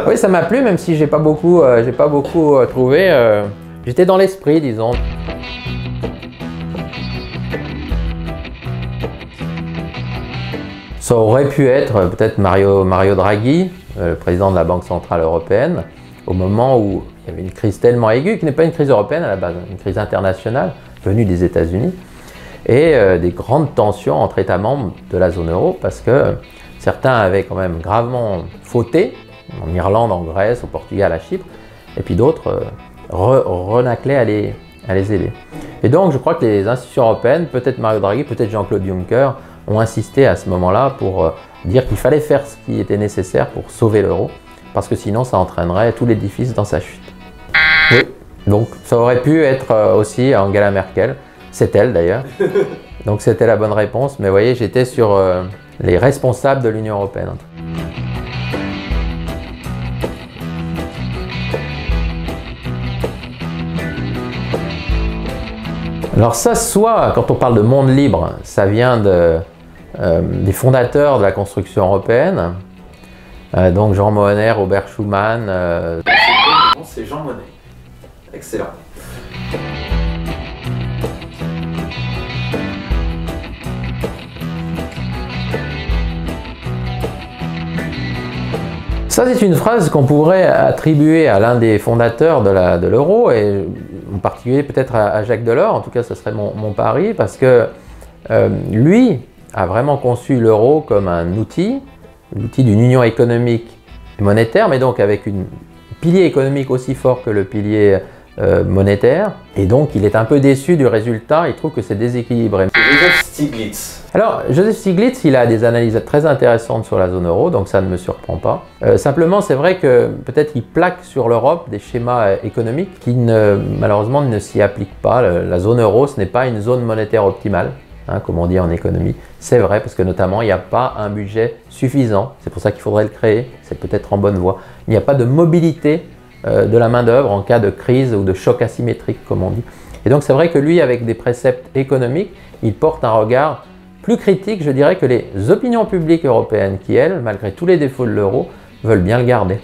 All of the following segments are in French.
Oui, ça m'a plu, même si j'ai pas beaucoup trouvé. J'étais dans l'esprit, disons. Ça aurait pu être peut-être Mario Draghi, le président de la Banque Centrale Européenne, au moment où il y avait une crise tellement aiguë, qui n'est pas une crise européenne à la base, une crise internationale venue des États-Unis, et des grandes tensions entre États membres de la zone euro, parce que certains avaient quand même gravement fauté, en Irlande, en Grèce, au Portugal, à Chypre, et puis d'autres renaclaient à les aider. Et donc je crois que les institutions européennes, peut-être Mario Draghi, peut-être Jean-Claude Juncker, ont insisté à ce moment-là pour dire qu'il fallait faire ce qui était nécessaire pour sauver l'euro, parce que sinon ça entraînerait tout l'édifice dans sa chute. Oui, donc ça aurait pu être aussi Angela Merkel, c'est elle d'ailleurs, donc c'était la bonne réponse, mais vous voyez, j'étais sur les responsables de l'Union européenne. Alors ça, soit quand on parle de monde libre, ça vient des fondateurs de la construction européenne, donc Jean Monnet, Robert Schuman. C'est Jean Monnet. Excellent. Ça, c'est une phrase qu'on pourrait attribuer à l'un des fondateurs de l'euro, et en particulier peut-être à Jacques Delors. En tout cas, ce serait mon pari, parce que lui a vraiment conçu l'euro comme un outil, l'outil d'une union économique et monétaire, mais donc avec un pilier économique aussi fort que le pilier monétaire. Et donc, il est un peu déçu du résultat, il trouve que c'est déséquilibré. Joseph Stiglitz. Alors, Joseph Stiglitz, il a des analyses très intéressantes sur la zone euro, donc ça ne me surprend pas. Simplement, c'est vrai que peut-être il plaque sur l'Europe des schémas économiques qui malheureusement ne s'y appliquent pas. La zone euro, ce n'est pas une zone monétaire optimale, hein, comme on dit en économie. C'est vrai, parce que notamment, il n'y a pas un budget suffisant. C'est pour ça qu'il faudrait le créer, c'est peut-être en bonne voie. Il n'y a pas de mobilité de la main-d'œuvre en cas de crise ou de choc asymétrique, comme on dit. Et donc, c'est vrai que lui, avec des préceptes économiques, il porte un regard plus critique, je dirais, que les opinions publiques européennes qui, elles, malgré tous les défauts de l'euro, veulent bien le garder.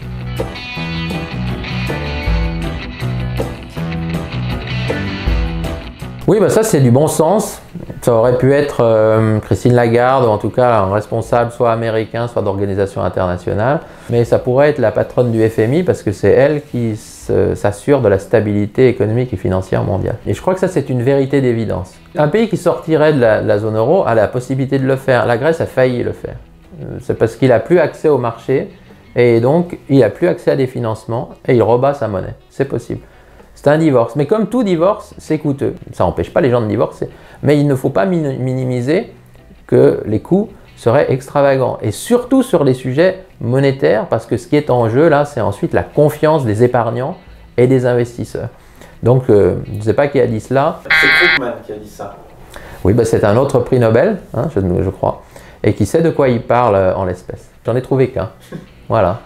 Oui, bah ça c'est du bon sens. Ça aurait pu être Christine Lagarde, ou en tout cas un responsable soit américain, soit d'organisation internationale. Mais ça pourrait être la patronne du FMI, parce que c'est elle qui s'assure de la stabilité économique et financière mondiale. Et je crois que ça c'est une vérité d'évidence. Un pays qui sortirait de la zone euro a la possibilité de le faire. La Grèce a failli le faire. C'est parce qu'il n'a plus accès au marché, et donc il n'a plus accès à des financements, et il rebat sa monnaie. C'est possible. C'est un divorce. Mais comme tout divorce, c'est coûteux. Ça n'empêche pas les gens de divorcer. Mais il ne faut pas minimiser que les coûts seraient extravagants. Et surtout sur les sujets monétaires, parce que ce qui est en jeu, là, c'est ensuite la confiance des épargnants et des investisseurs. Donc, je ne sais pas qui a dit cela. C'est Krugman qui a dit ça. Oui, bah, c'est un autre prix Nobel, hein, je crois, et qui sait de quoi il parle en l'espèce. J'en ai trouvé qu'un. Voilà.